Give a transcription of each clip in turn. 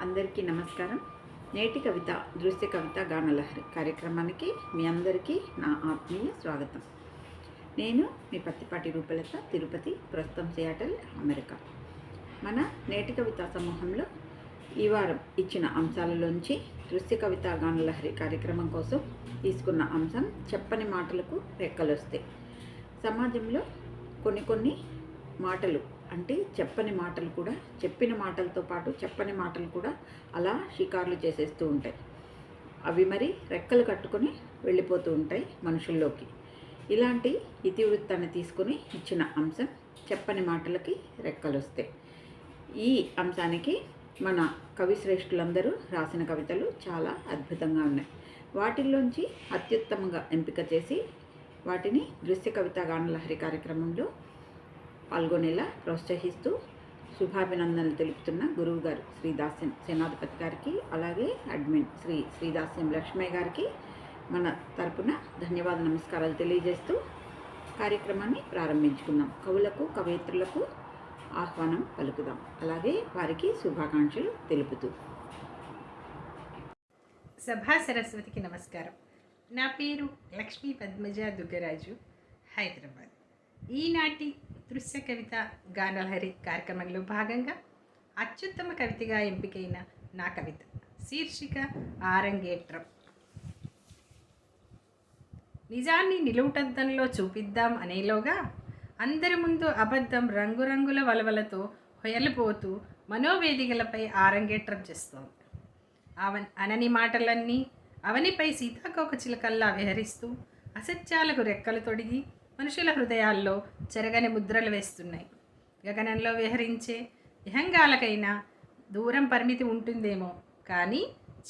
అందరికీ నమస్కారం. నేటి కవిత దృశ్య కవిత గానలహరి కార్యక్రమానికి మీ అందరికీ నా ఆత్మీయ స్వాగతం. నేను మీ పత్తిపాటి రూపలత, తిరుపతి, ప్రస్తుతం సియాటల్, అమెరికా. మన నేటి కవిత సమూహంలో ఈ వారం ఇచ్చిన అంశాలలోంచి దృశ్య కవిత గానలహరి కార్యక్రమం కోసం తీసుకున్న అంశం చెప్పని మాటలకు రెక్కలొస్తాయి. సమాజంలో కొన్ని మాటలు అంటే చెప్పని మాటలు కూడా, చెప్పిన మాటలతో పాటు చెప్పని మాటలు కూడా అలా షికార్లు చేసేస్తూ ఉంటాయి. అవి మరి రెక్కలు కట్టుకొని వెళ్ళిపోతూ ఉంటాయి మనుషుల్లోకి. ఇలాంటి ఇతివృత్తాన్ని తీసుకొని ఇచ్చిన అంశం చెప్పని మాటలకి రెక్కలు వస్తాయి. ఈ అంశానికి మన కవి శ్రేష్ఠులందరూ రాసిన కవితలు చాలా అద్భుతంగా ఉన్నాయి. వాటిల్లోంచి అత్యుత్తమంగా ఎంపిక చేసి వాటిని దృశ్య కవిత గానలహరి కార్యక్రమంలో పాల్గొనేలా ప్రోత్సహిస్తూ శుభాభినందనలు తెలుపుతున్న గురువు గారు శ్రీ దాస్యం సేనాధిపతి గారికి, అలాగే అడ్మిన్ శ్రీ దాస్యం లక్ష్మయ్య గారికి మన తరపున ధన్యవాద నమస్కారాలు తెలియజేస్తూ కార్యక్రమాన్ని ప్రారంభించుకుందాం. కవులకు, కవయిత్రులకు ఆహ్వానం పలుకుదాం, అలాగే వారికి శుభాకాంక్షలు తెలుపుతూ. సభా సరస్వతికి నమస్కారం. నా పేరు లక్ష్మీ పద్మజ దుగ్గరాజు, హైదరాబాద్. ఈనాటి దృశ్య కవిత గానలహరి కార్యక్రమంలో భాగంగా అత్యుత్తమ కవితగా ఎంపికైన నా కవిత శీర్షిక ఆరంగేట్రం. నిజాన్ని నిలువుటద్దంలో చూపిద్దాం అనేలోగా అందరి ముందు అబద్ధం రంగురంగుల వలవలతో హొయలిపోతూ మనోవేదికలపై ఆరంగేట్రం చేస్తోంది. అనని మాటలన్నీ అవనిపై సీతాకోక చిలకల్లా విహరిస్తూ అసత్యాలకు రెక్కలు తొడిగి మనుషుల హృదయాల్లో చెరగని ముద్రలు వేస్తున్నాయి. గగనంలో విహరించే విహంగాలకైనా దూరం పరిమితి ఉంటుందేమో, కానీ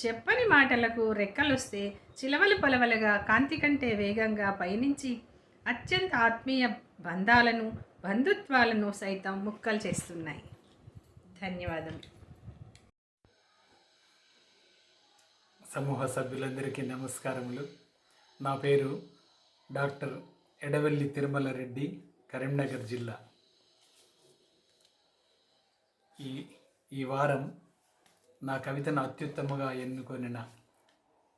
చెప్పని మాటలకు రెక్కలొస్తే చిలవలు పొలవలుగా కాంతి కంటే వేగంగా పయనించి అత్యంత ఆత్మీయ బంధాలను, బంధుత్వాలను సైతం ముక్కలు చేస్తున్నాయి. ధన్యవాదములు. సమూహ సభ్యులందరికీ నమస్కారములు. నా పేరు డాక్టర్ ఎడవెల్లి తిరుమల రెడ్డి, కరీంనగర్ జిల్లా. ఈ వారం నా కవితను అత్యుత్తమంగా ఎన్నుకొనిన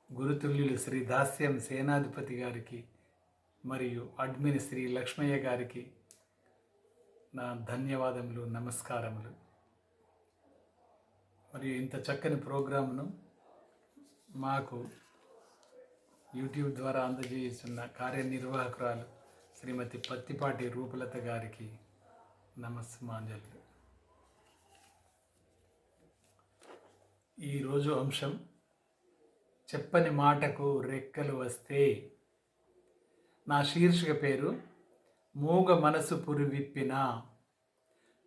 గురుతుల్యులు శ్రీ దాస్యం సేనాధిపతి గారికి మరియు అడ్మిన్ శ్రీ లక్ష్మయ్య గారికి నా ధన్యవాదములు, నమస్కారములు. మరియు ఇంత చక్కని ప్రోగ్రామును మాకు యూట్యూబ్ ద్వారా అందజేస్తున్న కార్యనిర్వాహకురాలు శ్రీమతి పత్తిపాటి రూపలత గారికి నమస్మాంజలు. ఈరోజు అంశం చెప్పని మాటకు రెక్కలు వస్తే. నా శీర్షిక పేరు మూగ మనసు పురి విప్పిన,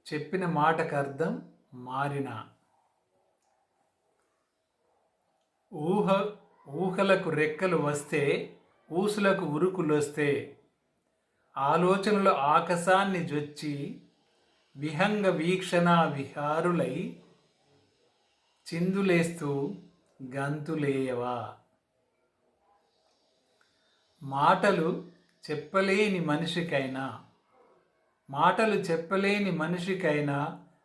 చెప్పిన మాటకు అర్థం మారిన. ఊహలకు రెక్కలు వస్తే, ఊసులకు ఉరుకులొస్తే, ఆలోచనలు ఆకాశాన్ని జొచ్చి విహంగ వీక్షణ విహారులై చిందులేస్తూ గంతులేయవా. మాటలు చెప్పలేని మనిషికైనా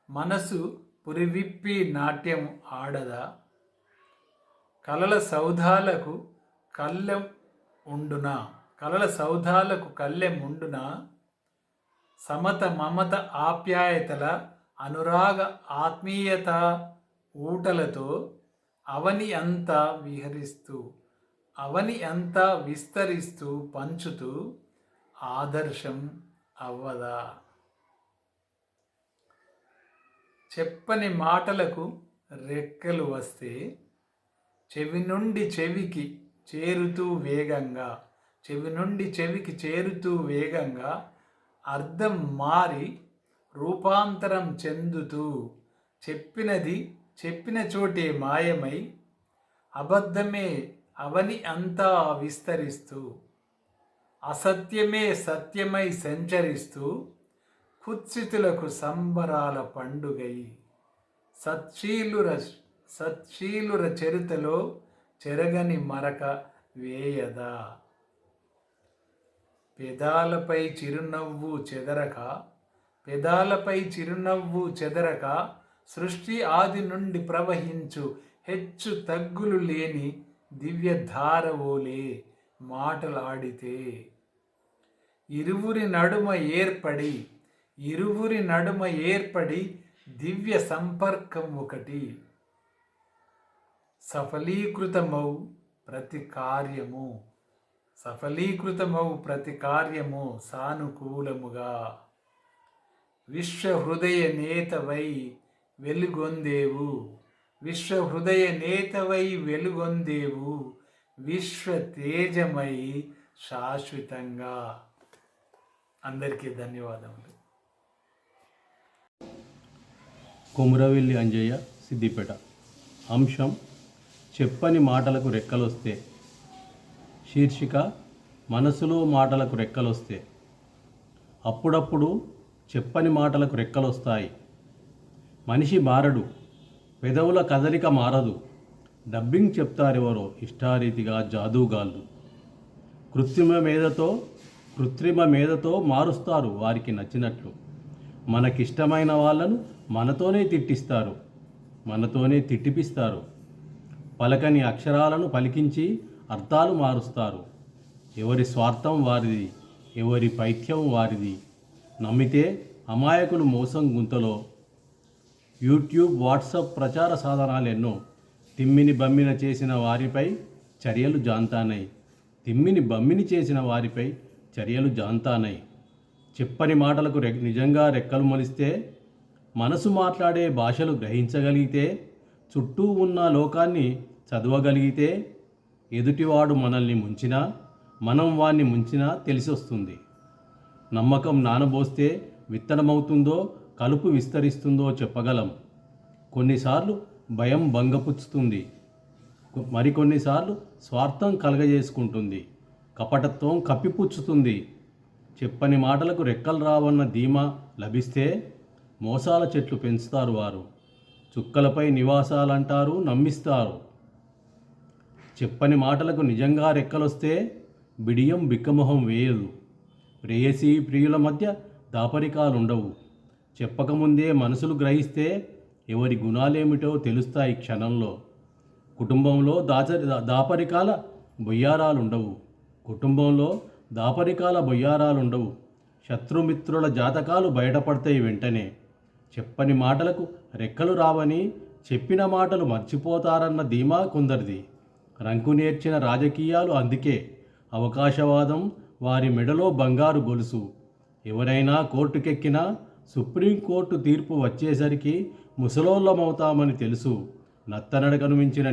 మనసు పురివిప్పి నాట్యం ఆడదా. కలల సౌధాలకు కళ్ళెం ఉండునా, సమత మమత ఆప్యాయతల అనురాగ ఆత్మీయత ఊటలతో అవని అంతా విస్తరిస్తూ పంచుతూ ఆదర్శం అవ్వదా. చెప్పని మాటలకు రెక్కలు వస్తే, చెవి నుండి చెవికి చేరుతూ వేగంగా అర్థం మారి రూపాంతరం చెందుతూ చెప్పిన చోటే మాయమై అబద్ధమే అవని అంతా విస్తరిస్తూ అసత్యమే సత్యమై సంచరిస్తూ కుత్సితులకు సంబరాల పండుగై సత్శీలుర చరితలో చెరగని మరక వేయదా. పెదాలపై చిరునవ్వు చెదరక సృష్టి ఆది నుండి ప్రవహించు హెచ్చు తగ్గులు లేని దివ్యధారవోలే మాటలాడితే ఇరువురి నడుమ ఏర్పడి దివ్య సంపర్కం ఒకటి సఫలీకృతమౌ ప్రతి కార్యము సానుకూలముగా విశ్వహృదయ నేతవై వెలుగొందేవు విశ్వ తేజమై శాశ్వతంగా. అందరికీ ధన్యవాదములు. కొమురవెల్లి అంజయ్య, సిద్దిపేట. అంశం చెప్పని మాటలకు రెక్కలొస్తే. శీర్షిక మనసులో మాటలకు రెక్కలొస్తే. అప్పుడప్పుడు చెప్పని మాటలకు రెక్కలొస్తాయి. మనిషి మారడు, పెదవుల కదలిక మారదు. డబ్బింగ్ చెప్తారెవరో ఇష్టారీతిగా జాదూగాళ్ళు. కృత్రిమ మేధతో మారుస్తారు వారికి నచ్చినట్లు. మనకిష్టమైన వాళ్ళను మనతోనే తిట్టిస్తారు, మనతోనే తిట్టిపిస్తారు. పలకని అక్షరాలను పలికించి అర్థాలు మారుస్తారు. ఎవరి స్వార్థం వారిది, ఎవరి పైత్యం వారిది. నమ్మితే అమాయకులు మోసం గుంతలో. యూట్యూబ్, వాట్సాప్ ప్రచార సాధనాలెన్నో తిమ్మిని బమ్మిని చేసిన వారిపై చర్యలు జాంతానై. చెప్పని మాటలకు నిజంగా రెక్కలు మొలిస్తే, మనసు మాట్లాడే భాషలు గ్రహించగలిగితే, చుట్టూ ఉన్న లోకాన్ని చదవగలిగితే, ఎదుటివాడు మనల్ని ముంచినా మనం వాణ్ణి ముంచినా తెలిసొస్తుంది. నమ్మకం నానబోస్తే విత్తనమవుతుందో కలుపు విస్తరిస్తుందో చెప్పగలం. కొన్నిసార్లు భయం భంగపుచ్చుతుంది, మరికొన్నిసార్లు స్వార్థం కలగజేసుకుంటుంది, కపటత్వం కప్పిపుచ్చుతుంది. చెప్పని మాటలకు రెక్కలు రావన్న ధీమా లభిస్తే మోసాల చెట్లు పెంచుతారు వారు. చుక్కలపై నివాసాలంటారు, నమ్మిస్తారు. చెప్పని మాటలకు నిజంగా రెక్కలొస్తే బిడియం బిక్కమొహం వేయదు. ప్రేయసీ ప్రియుల మధ్య దాపరికాలుండవు. చెప్పకముందే మనసులు గ్రహిస్తే ఎవరి గుణాలేమిటో తెలుస్తాయి క్షణంలో. కుటుంబంలో దాపరికాల బొయ్యారాలుండవు. శత్రుమిత్రుల జాతకాలు బయటపడతాయి వెంటనే. చెప్పని మాటలకు రెక్కలు రావని చెప్పిన మాటలు మర్చిపోతారన్న ధీమా కొందరిది. రంకు నేర్చిన రాజకీయాలు అందుకే. అవకాశవాదం వారి మెడలో బంగారు గొలుసు. ఎవరైనా కోర్టుకెక్కినా సుప్రీంకోర్టు తీర్పు వచ్చేసరికి ముసలోళ్ళమవుతామని తెలుసు. నత్తనడకను మించిన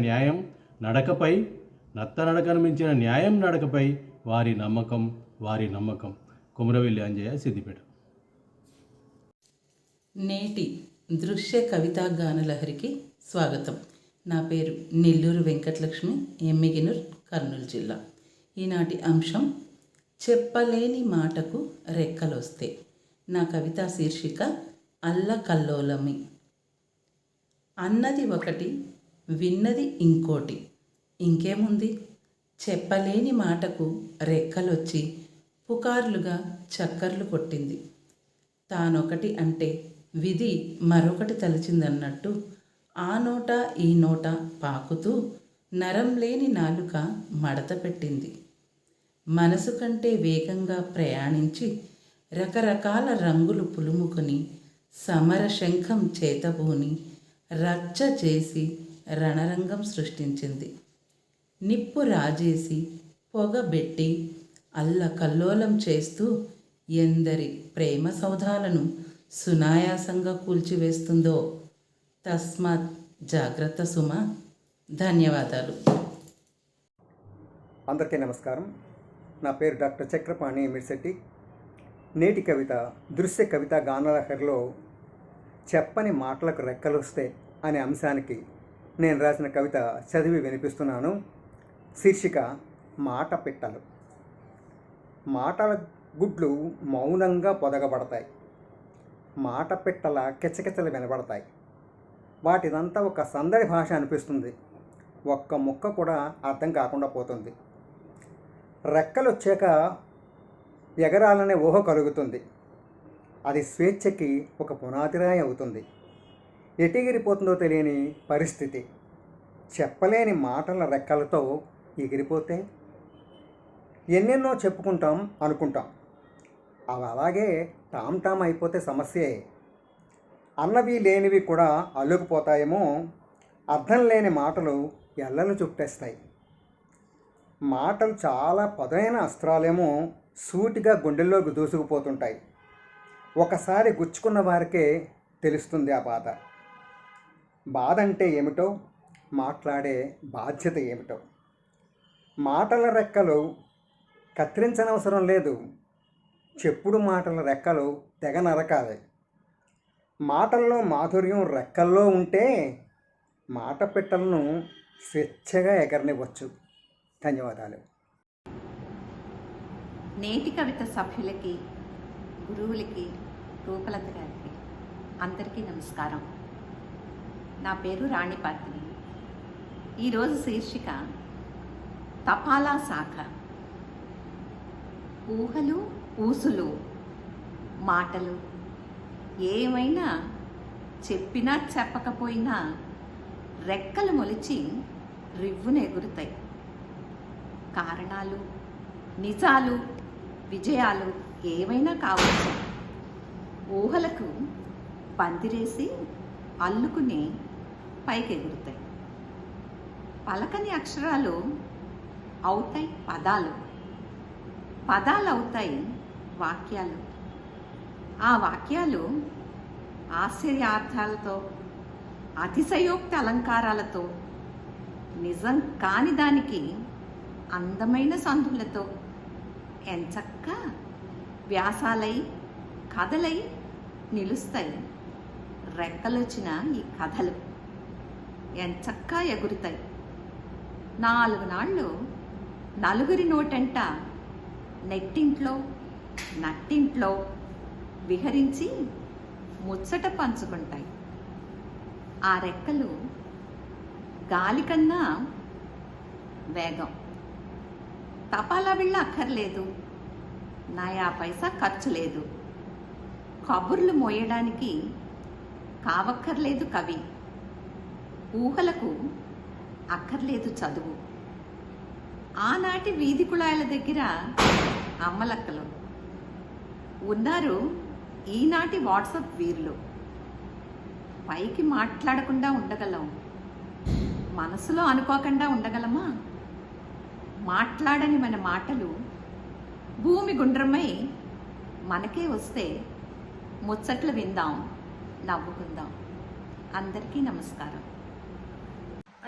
న్యాయం నడకపై వారి నమ్మకం. కొమురవెల్లి అంజయ్య, సిద్దిపేట. నేటి దృశ్య కవితా గానలహరికి స్వాగతం. నా పేరు నెల్లూరు వెంకటలక్ష్మి, ఎమ్మిగినూర్, కర్నూలు జిల్లా. ఈనాటి అంశం చెప్పలేని మాటకు రెక్కలొస్తే. నా కవితా శీర్షిక అల్లకల్లోలమి. అన్నది ఒకటి, విన్నది ఇంకోటి. ఇంకేముంది? చెప్పలేని మాటకు రెక్కలొచ్చి పుకార్లుగా చక్కర్లు కొట్టింది. తానొకటి అంటే విధి మరొకటి తలచిందన్నట్టు ఆ నోట ఈ నోట పాకుతూ నరం లేని నాలుక మడత పెట్టింది. మనసు కంటే వేగంగా ప్రయాణించి రకరకాల రంగులు పులుముకొని సమర శంఖం చేతబూని రచ్చ చేసి రణరంగం సృష్టించింది. నిప్పు రాజేసి పొగబెట్టి అల్లకల్లోలం చేస్తూ ఎందరి ప్రేమ సౌధాలను సునాయాసంగా కూల్చివేస్తుందో. తస్మాత్ జాగ్రత్త సుమ. ధన్యవాదాలు. అందరికీ నమస్కారం. నా పేరు డాక్టర్ చక్రపాణి మిర్శెట్టి. నేటి కవిత దృశ్య కవిత గానలహరిలో చెప్పని మాటలకు రెక్కలొస్తే అనే అంశానికి నేను రాసిన కవిత చదివి వినిపిస్తున్నాను. శీర్షిక మాట పిట్టలు. మాటల గుడ్లు మౌనంగా పొదగబడతాయి. మాట పిట్టల కిచకిచలు వినబడతాయి. వాటిదంతా ఒక సందడి భాష అనిపిస్తుంది. ఒక్క ముక్క కూడా అర్థం కాకుండా పోతుంది. రెక్కలు వచ్చాక ఎగరాలనే ఊహ కలుగుతుంది. అది స్వేచ్ఛకి ఒక పునాదిరాయి అవుతుంది. ఎటెగిరిపోతుందో తెలియని పరిస్థితి. చెప్పలేని మాటల రెక్కలతో ఎగిరిపోతే ఎన్నెన్నో చెప్పుకుంటాం అనుకుంటాం, అవి అలాగే టామ్ టామ్ అయిపోతే సమస్యే. అన్నవి లేనివి కూడా అల్లుకుపోతాయేమో. అర్థం లేని మాటలు ఎల్లలు చుట్టేస్తాయి. మాటలు చాలా పదునైన అస్త్రాలేమో సూటిగా గుండెల్లోకి దూసుకుపోతుంటాయి. ఒకసారి గుచ్చుకున్న వారికే తెలుస్తుంది ఆ బాధ. బాధ అంటే ఏమిటో, మాట్లాడే బాధ్యత ఏమిటో. మాటల రెక్కలు కత్తిరించనవసరం లేదు, చెప్పుడు మాటల రెక్కలు తెగ నరకాలి. మాటల్లో మాధుర్యం రెక్కల్లో ఉంటే మాట పిట్టలను స్వేచ్ఛగా ఎగరనివ్వచ్చు. ధన్యవాదాలు. నేటి కవిత సభ్యులకి, గురువులకి, రూపలత గారికి అందరికీ నమస్కారం. నా పేరు రాణిపాత్రి. ఈరోజు శీర్షిక తపాలా శాఖ. ఊహలు, ఊసులు, మాటలు ఏమైనా చెప్పినా చెప్పకపోయినా రెక్కలు మొలిచి రివ్వున ఎగురుతాయి. కారణాలు, నిజాలు, విజయాలు ఏమైనా కావచ్చు. ఊహలకు పందిరేసి అల్లుకుని పైకెగురుతాయి. పలకని అక్షరాలు అవుతాయి పదాలు, పదాలు అవుతాయి వాక్యాలు. ఆ వాక్యాలు ఆశ్చర్యార్థాలతో, అతిశయోక్తి అలంకారాలతో, నిజం కాని దానికి అందమైన సందులతో ఎంచక్క వ్యాసాలై, కథలై నిలుస్తాయి. రెక్కలొచ్చిన ఈ కథలు ఎంచక్కా ఎగురుతాయి. 4 నాళ్ళు నలుగురి నోటంట నెట్టింట్లో, నట్టింట్లో విహరించి ముచ్చట పంచుకుంటాయి. ఆ రెక్కలు గాలి కన్నా వేగం. తపాలా బిళ్ళ అక్కర్లేదు, నయా పైసా ఖర్చు లేదు. కబుర్లు మోయడానికి కావక్కర్లేదు కవి. ఊహలకు అక్కర్లేదు చదువు. ఆనాటి వీధి కుళాయిల దగ్గర అమ్మలక్కలు ఉన్నారు, ఈనాటి వాట్సాప్ వీర్లు. పైకి మాట్లాడకుండా ఉండగలం, మనసులో అనుకోకుండా ఉండగలమా? మాట్లాడని మన మాటలు భూమి గుండ్రమై మనకే వస్తే ముచ్చట్లు విందాం, నవ్వుకుందాం. అందరికీ నమస్కారం.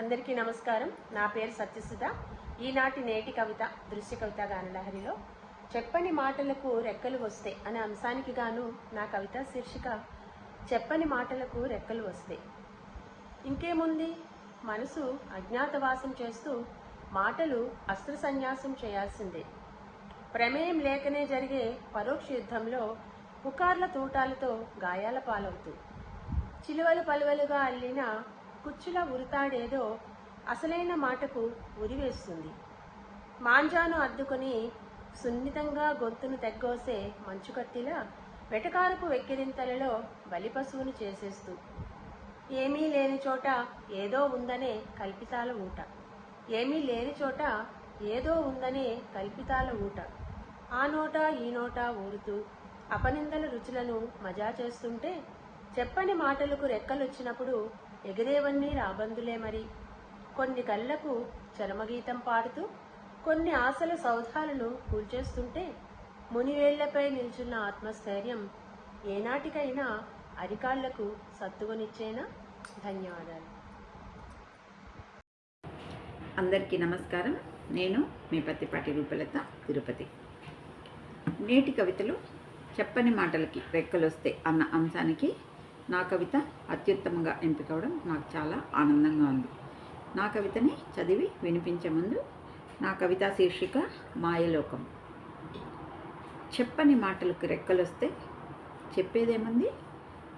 అందరికీ నమస్కారం. నా పేరు సత్యసుధ. ఈనాటి నేటి కవిత దృశ్య కవిత గానలహరిలో చెప్పని మాటలకు రెక్కలు వస్తే అనే అంశానికి గాను నా కవిత శీర్షిక చెప్పని మాటలకు రెక్కలు వస్తే. ఇంకేముంది, మనసు అజ్ఞాతవాసం చేస్తూ మాటలు అస్త్ర సన్యాసం చేయాల్సిందే. ప్రమేయం లేకనే జరిగే పరోక్ష యుద్ధంలో పుకార్ల తూటాలతో గాయాల పాలవుతూ, చిలువలు పలువలుగా అల్లిన కుచ్చుల ఉరితాడేదో అసలైన మాటకు ఉరివేస్తుంది. మాంజాను అద్దుకొని సున్నితంగా గొంతును తెగ్గోసే మంచుకత్తిలా వెటకారపు వెక్కిరింతలలో బలిపశువును చేసేస్తూ, ఏమీ లేని చోట ఏదో ఉందనే కల్పితాల ఊట, ఏమీ లేని చోట ఏదో ఉందనే కల్పితాల ఊట, ఆ నోట ఈ నోట ఊరుతూ అపనిందల రుచులను మజా చేస్తుంటే, చెప్పని మాటలకు రెక్కలొచ్చినప్పుడు ఎగిరేవన్నీ రాబందులే మరి. కొన్ని కళ్ళకు చరమగీతం పాడుతూ, కొన్ని ఆశల సౌధాలను కూల్చేస్తుంటే, మునివేళ్లపై నిల్చున్న ఆత్మస్థైర్యం ఏనాటికైనా అరికాళ్లకు సత్తువనిచ్చేనా? ధన్యవాదాలు. అందరికీ నమస్కారం. నేను మీ పత్తిపాటి రూపలత, తిరుపతి. నేటి కవితలో చెప్పని మాటలకి రెక్కలొస్తే అన్న అంశానికి నా కవిత అత్యుత్తమంగా ఎంపికవడం నాకు చాలా ఆనందంగా ఉంది. నా కవితని చదివి వినిపించే ముందు నా కవితా శీర్షిక మాయలోకం. చెప్పని మాటలకు రెక్కలొస్తే చెప్పేదేముంది,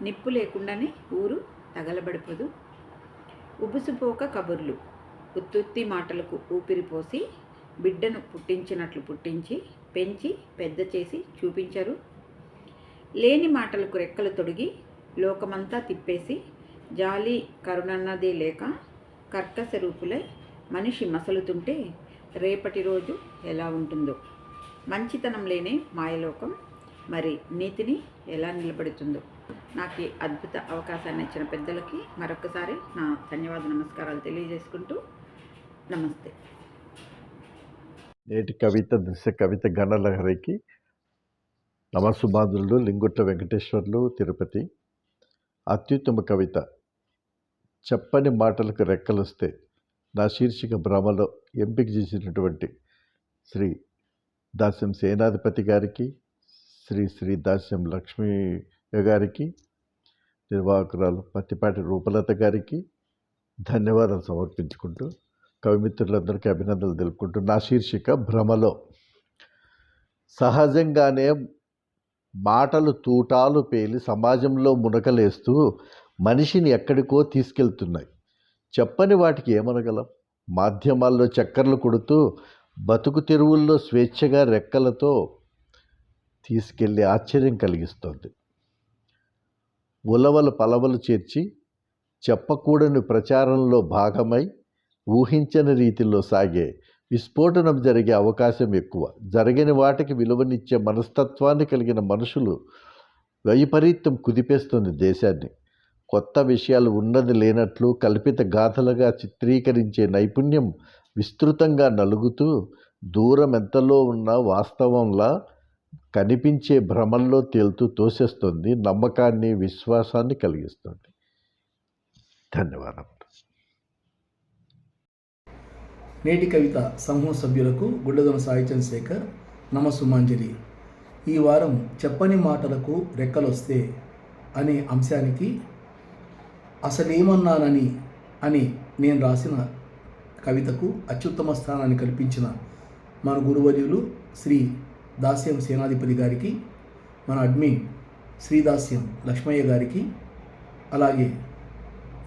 నిప్పు లేకుండానే ఊరు తగలబడిపోదు. ఉబుసుపోక కబుర్లు, ఉత్తుత్తి మాటలకు ఊపిరిపోసి బిడ్డను పుట్టించినట్లు పుట్టించి పెంచి పెద్ద చేసి చూపించరు. లేని మాటలకు రెక్కలు తొడిగి లోకమంతా తిప్పేసి జాలి కరుణన్నది లేక కర్కశ రూపులై మనిషి మసలుతుంటే రేపటి రోజు ఎలా ఉంటుందో. మంచితనం లేని మాయలోకం మరి నీతిని ఎలా నిలబెడుతుందో. నాకు ఈ అద్భుత అవకాశాన్ని ఇచ్చిన పెద్దలకి మరొకసారి నా ధన్యవాద నమస్కారాలు తెలియజేసుకుంటూ నమస్తే. నేటి కవిత దృశ్య కవిత గణలహరికి నమస్సుమాదులు లింగుట్ల వెంకటేశ్వర్లు తిరుపతి. అత్యుత్తమ కవిత చెప్పని మాటలకు రెక్కలొస్తే నా శీర్షిక భ్రమలో ఎంపిక చేసినటువంటి శ్రీ దాస్యం సేనాధిపతి గారికి, శ్రీ దాస్యం లక్ష్మీ గారికి, నిర్వాహకురాలు పత్తిపాటి రూపలత గారికి ధన్యవాదాలు సమర్పించుకుంటూ కవిమిత్రులందరికీ అభినందనలు తెలుపుకుంటూ నా శీర్షిక భ్రమలో. సహజంగానే మాటలు తూటాలు పేలి సమాజంలో మునకలేస్తూ మనిషిని ఎక్కడికో తీసుకెళ్తున్నాయి. చెప్పని వాటికి ఏమనగలం? మాధ్యమాల్లో చక్కర్లు కొడుతూ బతుకు తెరువుల్లో స్వేచ్ఛగా రెక్కలతో తీసుకెళ్ళి ఆశ్చర్యం కలిగిస్తోంది. ఉలవలు పలవలు చేర్చి చెప్పకూడని ప్రచారంలో భాగమై ఊహించని రీతిలో సాగే విస్ఫోటనం జరిగే అవకాశం ఎక్కువ. జరగని వాటికి విలువనిచ్చే మనస్తత్వాన్ని కలిగిన మనుషులు వైపరీత్యం కుదిపేస్తుంది దేశాన్ని. కొత్త విషయాలు ఉన్నది లేనట్లు కల్పిత గాథలుగా చిత్రీకరించే నైపుణ్యం విస్తృతంగా నలుగుతూ దూరం ఎంతలో ఉన్న వాస్తవంలా కనిపించే భ్రమల్లో తేలుతూ తోసేస్తుంది, నమ్మకాన్ని విశ్వాసాన్ని కలిగిస్తుంది. ధన్యవాదాలు. నేటి కవిత సమూహ సభ్యులకు గుడ్డదొన సాయి చంద్రశేఖర్ నమస్సుమాంజలి. ఈ వారం చెప్పని మాటలకు రెక్కలొస్తే అనే అంశానికి అసలేమన్నానని అని నేను రాసిన కవితకు అత్యుత్తమ స్థానాన్ని కల్పించిన మన గురువర్యులు శ్రీ దాస్యం సేనాధిపతి గారికి, మన అడ్మిన్ శ్రీ దాస్యం లక్ష్మయ్య గారికి, అలాగే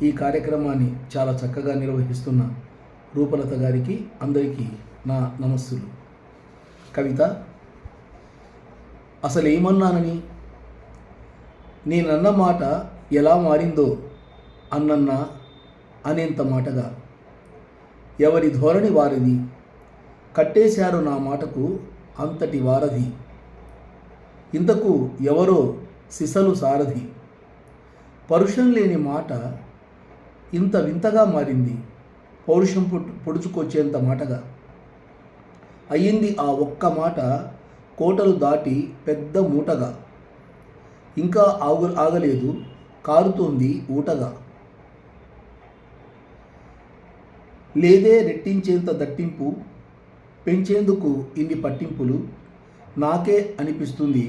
ఈ కార్యక్రమాన్ని చాలా చక్కగా నిర్వహిస్తున్న రూపలత గారికి అందరికీ నా నమస్సులు. కవిత అసలేమన్నానని, నేనన్న మాట ఎలా మారిందో అన్నన్నా అనేంత మాటగా ఎవరి ధోరణి వారిది, కట్టేశారు నా మాటకు అంతటి వారధి. ఇంతకు ఎవరో సిసలు సారథి. పరుషం లేని మాట ఇంత వింతగా మారింది, పౌరుషం పొడుచుకొచ్చేంత మాటగా అయ్యింది. ఆ ఒక్క మాట కోటలు దాటి పెద్ద మూటగా. ఇంకా ఆగలేదు, కారుతోంది ఊటగా. లేదే రెట్టించేంత దట్టింపు, పెంచేందుకు ఇన్ని పట్టింపులు, నాకే అనిపిస్తుంది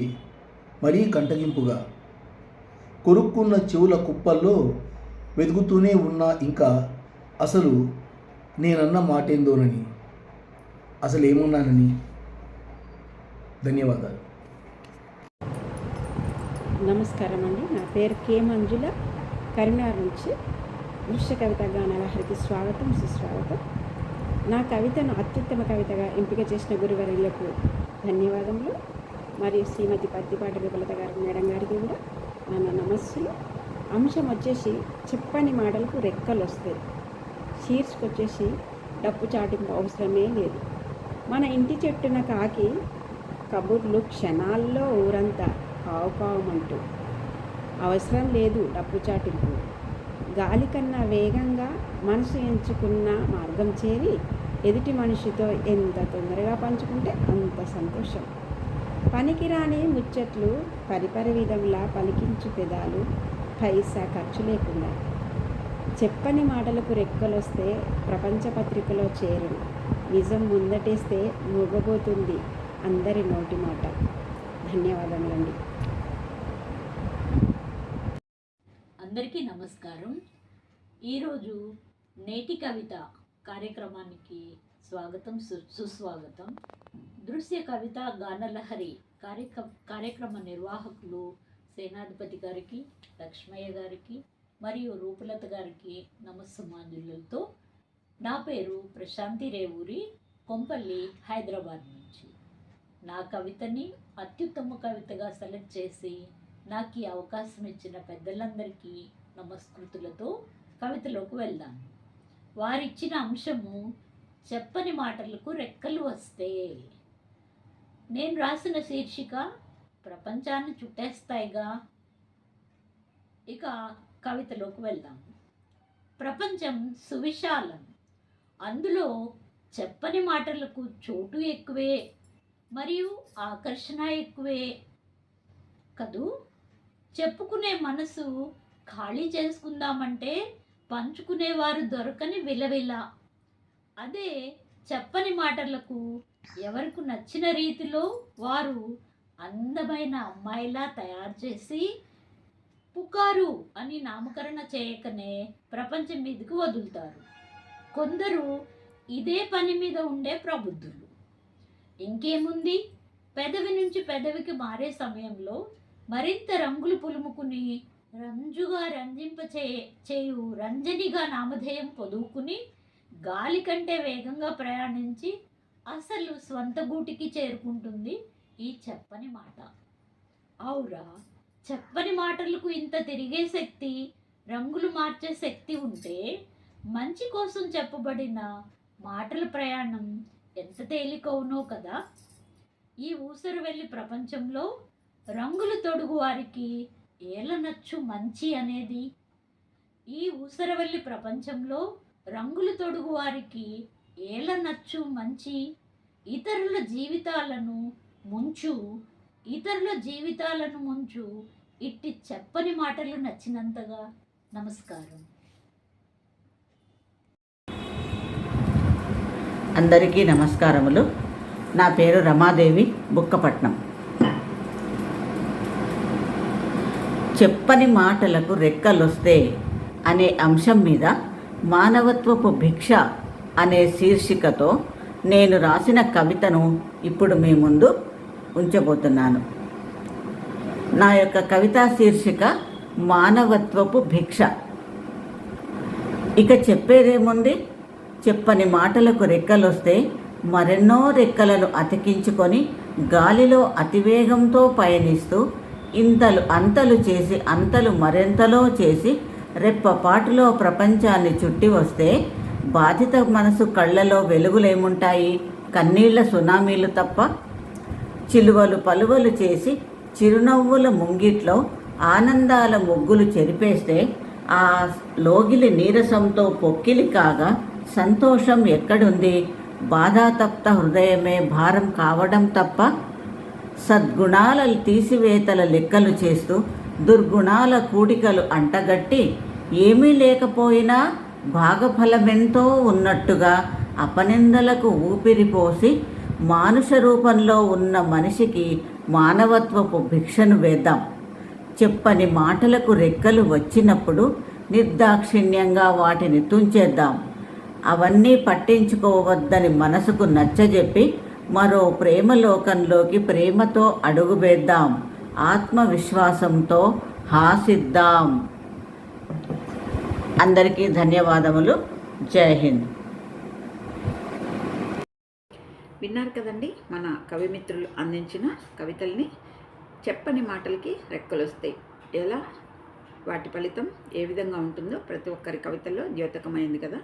మరీ కంటగింపుగా. కొరుక్కున్న చెవుల కుప్పల్లో వెతుకుతూనే ఉన్నా ఇంకా అసలు నేనన్న మాటేందోనని, అసలు ఏమున్నానని. ధన్యవాదాలు. నమస్కారం అండి. నా పేరు కే మంజుల, కరీంనగర్ నుంచి. దృశ్య కవిత గానలహరికి స్వాగతం, సుస్వాగతం. నా కవితను అత్యుత్తమ కవితగా ఎంపిక చేసిన గురువర్యులకు ధన్యవాదములు. మరియు శ్రీమతి పత్తిపాటి రూపలత గారి మేడం గారికి కూడా నా నమస్సులు. అంశం వచ్చేసి చెప్పని మాటలకు రెక్కలు వస్తాయి. శీర్షిక వచ్చేసి డప్పు చాటింపు అవసరమే లేదు. మన ఇంటి చెట్టున కాకి కబుర్లు క్షణాల్లో ఊరంతా కావుకావమంటూ. అవసరం లేదు డప్పు చాటింపు. గాలి కన్నా వేగంగా మనసు ఎంచుకున్న మార్గం చేరి ఎదుటి మనిషితో ఎంత తొందరగా పంచుకుంటే అంత సంతోషం. పనికిరాని ముచ్చట్లు పరిపరి విధంలా పలికించు పెదాలు, పైసా ఖర్చు లేకుండా. చెప్పని మాటలకు రెక్కలొస్తే ప్రపంచ పత్రికలో చేరును. నిజం ముందటేస్తే మూగబోతుంది అందరి నోటి మాట. ధన్యవాదములండి. అందరికీ నమస్కారం. ఈరోజు నేటి కవిత కార్యక్రమానికి స్వాగతం, సుస్వాగతం. దృశ్య కవిత గానలహరి కార్యక్రమ నిర్వాహకులు సేనాధిపతి గారికి, లక్ష్మయ్య గారికి మరియు రూపలత గారికి నమస్సుమాంజులతో. నా పేరు ప్రశాంతి రేవూరి, కొంపల్లి, హైదరాబాద్ నుంచి. నా కవితని అత్యుత్తమ కవితగా సెలెక్ట్ చేసి నాకు ఈ అవకాశం ఇచ్చిన పెద్దలందరికీ నమస్కృతులతో కవితలోకి వెళ్దాం. వారిచ్చిన అంశము చెప్పని మాటలకు రెక్కలు వస్తే. నేను రాసిన శీర్షిక ప్రపంచాన్ని చుట్టేస్తాయిగా. ఇక కవితలోకి వెళ్దాం. ప్రపంచం సువిశాలం, అందులో చెప్పని మాటలకు చోటు ఎక్కువే మరియు ఆకర్షణ ఎక్కువే కదూ. చెప్పుకునే మనసు ఖాళీ చేసుకుందామంటే పంచుకునేవారు దొరకని విలవిల. అదే చెప్పని మాటలకు ఎవరికి నచ్చిన రీతిలో వారు అందమైన అమ్మాయిలా తయారు చేసి పుకారు అని నామకరణ చేయకనే ప్రపంచం మీదకి వదులుతారు. కొందరు ఇదే పని మీద ఉండే ప్రబుద్ధులు. ఇంకేముంది, పెదవి నుంచి పెదవికి మారే సమయంలో మరింత రంగులు పులుముకుని రంజుగా చేయు రంజనిగా నామధేయం పొదువుకుని గాలి కంటే వేగంగా ప్రయాణించి అసలు స్వంత గూటికి చేరుకుంటుంది ఈ చెప్పని మాట. అవురా, చెప్పని మాటలకు ఇంత తిరిగే శక్తి, రంగులు మార్చే శక్తి ఉంటే మంచి కోసం చెప్పబడిన మాటల ప్రయాణం ఎంత తేలికవునో కదా. ఈ ఊసరు వెళ్ళి ప్రపంచంలో రంగులు తొడుగు వారికి ఏలనచ్చు మంచి అనేది. ఈ ఊసరవెల్లి ప్రపంచంలో రంగులు తొడుగు వారికి ఏలనచ్చు మంచి. ఇతరుల జీవితాలను ముంచు ఇట్టి చెప్పని మాటలు నచ్చినంతగా. నమస్కారం. అందరికీ నమస్కారములు. నా పేరు రమాదేవి, బుక్కపట్నం. చెప్పని మాటలకు రెక్కలొస్తే అనే అంశం మీద మానవత్వపు భిక్ష అనే శీర్షికతో నేను రాసిన కవితను ఇప్పుడు మీ ముందు ఉంచబోతున్నాను. నా యొక్క కవితా శీర్షిక మానవత్వపు భిక్ష. ఇక చెప్పేదేముంది, చెప్పని మాటలకు రెక్కలొస్తే మరెన్నో రెక్కలను అతికించుకొని గాలిలో అతివేగంతో పయనిస్తూ అంతలు చేసి అంతలు మరెంతలో చేసి రెప్పపాటులో ప్రపంచాన్ని చుట్టి వస్తే బాధిత మనసు కళ్ళలో వెలుగులేముంటాయి? కన్నీళ్ల సునామీలు తప్ప. చిలువలు పలువలు చేసి చిరునవ్వుల ముంగిట్లో ఆనందాల ముగ్గులు చెరిపేస్తే ఆ లోగిలి నీరసంతో పొక్కిలి కాగా సంతోషం ఎక్కడుంది? బాధాతప్త హృదయమే భారం కావడం తప్ప. సద్గుణాల తీసివేతల లెక్కలు చేస్తూ దుర్గుణాల కూడికలు అంటగట్టి ఏమీ లేకపోయినా భాగఫలమెంతో ఉన్నట్టుగా అపనిందలకు ఊపిరిపోసి మానుష రూపంలో ఉన్న మనిషికి మానవత్వపు భిక్షను వేద్దాం. చెప్పని మాటలకు రెక్కలు వచ్చినప్పుడు నిర్దాక్షిణ్యంగా వాటిని తుంచేద్దాం. అవన్నీ పట్టించుకోవద్దని మనసుకు నచ్చజెప్పి మరో ప్రేమలోకంలోకి ప్రేమతో అడుగువేద్దాం. ఆత్మవిశ్వాసంతో హాసిద్దాం. అందరికీ ధన్యవాదములు. జై హింద్. విన్నారు కదండి మన కవిమిత్రులు అందించిన కవితల్ని. చెప్పని మాటలకి రెక్కలు వస్తాయి, ఎలా వాటి ఫలితం ఏ విధంగా ఉంటుందో ప్రతి ఒక్కరి కవితల్లో ద్యోతకమైంది కదా.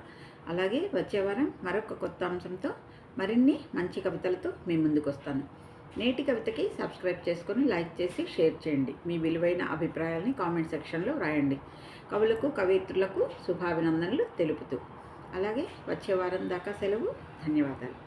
అలాగే వచ్చే వారం మరొక కొత్త అంశంతో మరిన్ని మంచి కవితలతో మీ ముందుకు వస్తాను. నేటి కవితకి సబ్స్క్రైబ్ చేసుకొని లైక్ చేసి షేర్ చేయండి. మీ విలువైన అభిప్రాయాలని కామెంట్ సెక్షన్లో రాయండి. కవులకు కవయిత్రులకు శుభాభినందనలు తెలుపుతూ అలాగే వచ్చే వారం దాకా సెలవు. ధన్యవాదాలు.